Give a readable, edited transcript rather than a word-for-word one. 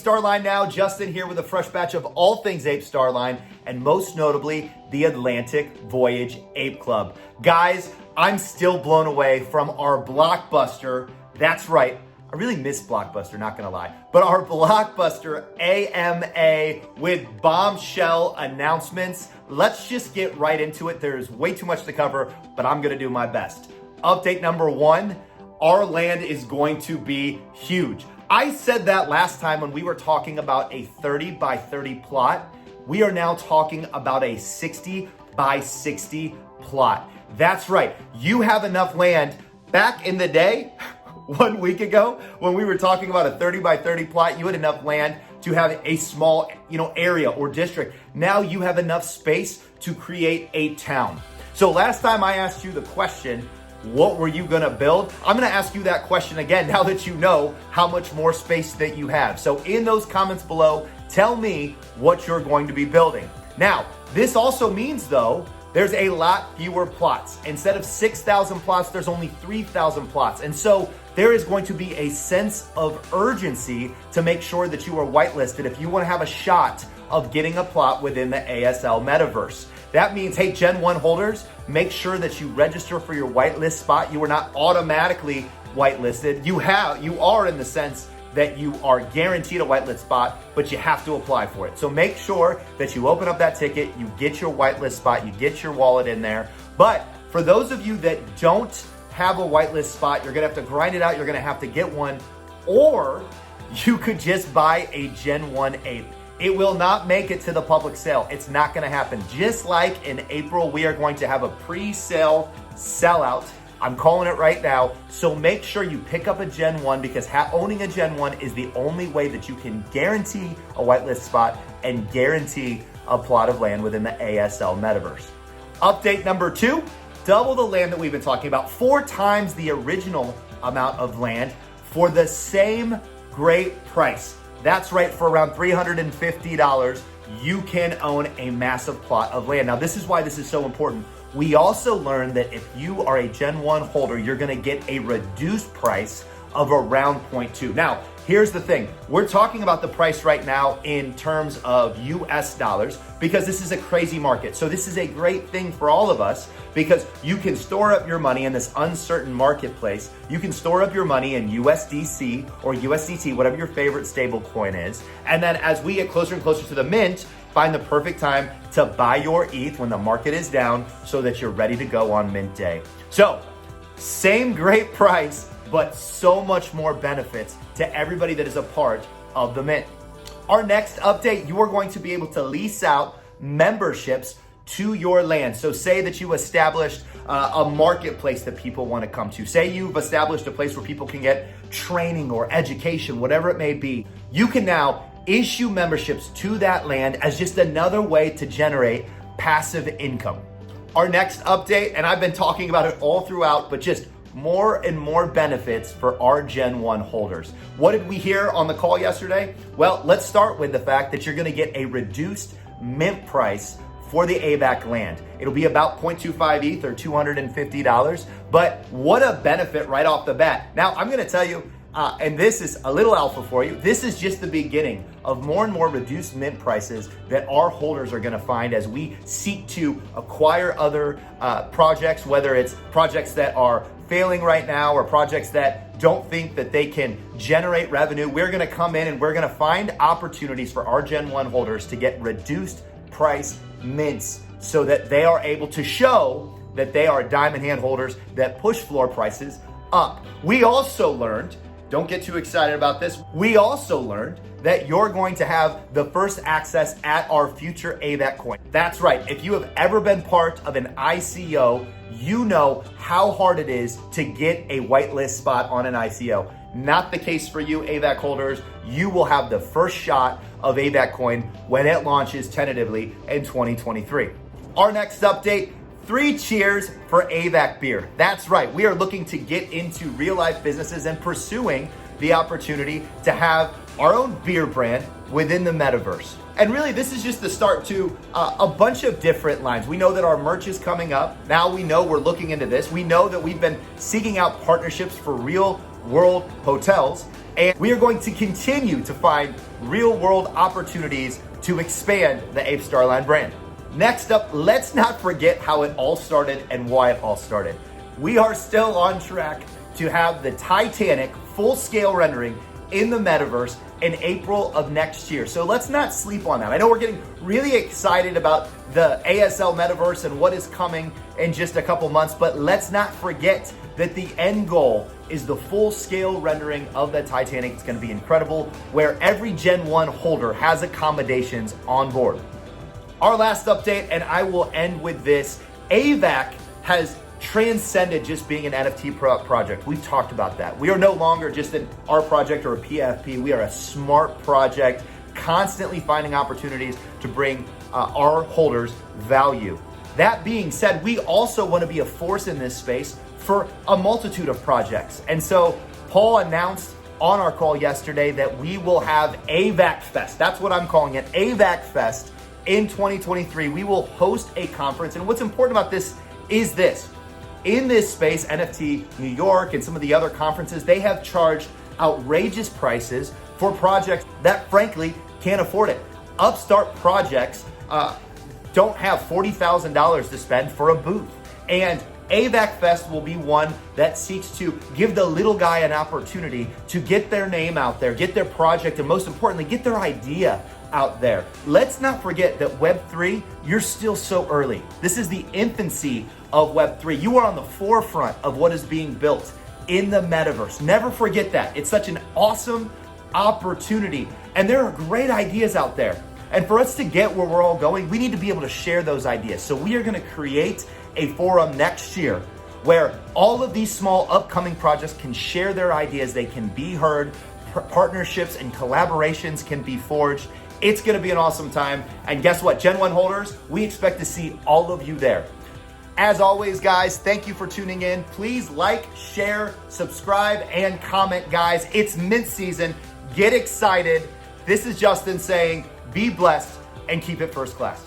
Star Line now. Justin here with a fresh batch of all things Ape Star Line, and most notably, the Atlantic Voyage Ape Club. Guys, I'm still blown away from our blockbuster. That's right, I really miss Blockbuster, not gonna lie. But our blockbuster AMA with bombshell announcements. Let's just get right into it. There's way too much to cover, but I'm gonna do my best. Update number one, our land is going to be huge. I said that last time when we were talking about a 30 by 30 plot. We are now talking about a 60 by 60 plot. That's right, you have enough land. Back in the day, 1 week ago, when we were talking about a 30 by 30 plot, you had enough land to have a small, area or district. Now you have enough space to create a town. So last time I asked you the question, what were you gonna build? I'm gonna ask you that question again now that you know how much more space that you have. So in those comments below, tell me what you're going to be building. Now, this also means though, there's a lot fewer plots. Instead of 6,000 plots, there's only 3,000 plots. And so there is going to be a sense of urgency to make sure that you are whitelisted if you want to have a shot of getting a plot within the ASL Metaverse. That means, hey, Gen 1 holders, make sure that you register for your whitelist spot. You are not automatically whitelisted. You are in the sense that you are guaranteed a whitelist spot, but you have to apply for it. So make sure that you open up that ticket, you get your whitelist spot, you get your wallet in there. But for those of you that don't have a whitelist spot, you're gonna have to grind it out, you're gonna have to get one, or you could just buy a Gen 1 ape. It will not make it to the public sale. It's not gonna happen. Just like in April, we are going to have a pre-sale sellout. I'm calling it right now. So make sure you pick up a Gen 1 because owning a Gen 1 is the only way that you can guarantee a whitelist spot and guarantee a plot of land within the ASL Metaverse. Update number two, double the land that we've been talking about, 4 times the original amount of land for the same great price. That's right, for around $350, you can own a massive plot of land. Now, this is why this is so important. We also learned that if you are a Gen 1 holder, you're gonna get a reduced price of around 0.2. Now, here's the thing. We're talking about the price right now in terms of US dollars because this is a crazy market. So this is a great thing for all of us because you can store up your money in this uncertain marketplace. You can store up your money in USDC or USDT, whatever your favorite stable coin is. And then as we get closer and closer to the mint, find the perfect time to buy your ETH when the market is down so that you're ready to go on mint day. So, same great price, but so much more benefits to everybody that is a part of the mint. Our next update, you are going to be able to lease out memberships to your land. So say that you established a marketplace that people want to come to. Say you've established a place where people can get training or education, whatever it may be. You can now issue memberships to that land as just another way to generate passive income. Our next update, and I've been talking about it all throughout, but just more and more benefits for our Gen 1 holders. What did we hear on the call yesterday? Well, let's start with the fact that you're gonna get a reduced mint price for the AVAC land. It'll be about 0.25 ETH or $250, but what a benefit right off the bat. Now, I'm gonna tell you, and this is a little alpha for you, this is just the beginning of more and more reduced mint prices that our holders are gonna find as we seek to acquire other projects, whether it's projects that are failing right now or projects that don't think that they can generate revenue. We're gonna come in and we're gonna find opportunities for our Gen 1 holders to get reduced price mints so that they are able to show that they are diamond hand holders that push floor prices up. We also learned, don't get too excited about this, we also learned that you're going to have the first access at our future AVAC coin. That's right, if you have ever been part of an ICO, you know how hard it is to get a whitelist spot on an ICO. Not the case for you AVAC holders. You will have the first shot of AVAC coin when it launches tentatively in 2023. Our next update, 3 cheers for AVAC beer. That's right, we are looking to get into real life businesses and pursuing the opportunity to have our own beer brand within the metaverse. And really, this is just the start to a bunch of different lines. We know that our merch is coming up. Now we know we're looking into this. We know that we've been seeking out partnerships for real world hotels. And we are going to continue to find real world opportunities to expand the Ape Star Line brand. Next up, let's not forget how it all started and why it all started. We are still on track to have the Titanic full-scale rendering in the Metaverse in April of next year. So let's not sleep on that. I know we're getting really excited about the ASL Metaverse and what is coming in just a couple months, but let's not forget that the end goal is the full-scale rendering of the Titanic. It's going to be incredible, where every Gen 1 holder has accommodations on board. Our last update, and I will end with this, AVAC has transcended just being an NFT project. We've talked about that. We are no longer just an art project or a PFP. We are a smart project, constantly finding opportunities to bring our holders value. That being said, we also want to be a force in this space for a multitude of projects. And so Paul announced on our call yesterday that we will have AVAC Fest. That's what I'm calling it, AVAC Fest. In 2023, we will host a conference. And what's important about this is this. In this space, NFT New York and some of the other conferences, they have charged outrageous prices for projects that frankly can't afford it. Upstart projects don't have $40,000 to spend for a booth. And AVAC Fest will be one that seeks to give the little guy an opportunity to get their name out there, get their project, and most importantly, get their idea out there. Let's not forget that Web3, you're still so early. This is the infancy of Web3. You are on the forefront of what is being built in the Metaverse. Never forget that. It's such an awesome opportunity. And there are great ideas out there. And for us to get where we're all going, we need to be able to share those ideas. So we are going to create a forum next year where all of these small upcoming projects can share their ideas. They can be heard. Partnerships and collaborations can be forged. It's going to be an awesome time. And guess what? Gen 1 holders, we expect to see all of you there. As always, guys, thank you for tuning in. Please like, share, subscribe, and comment, guys. It's mint season. Get excited. This is Justin saying, be blessed and keep it first class.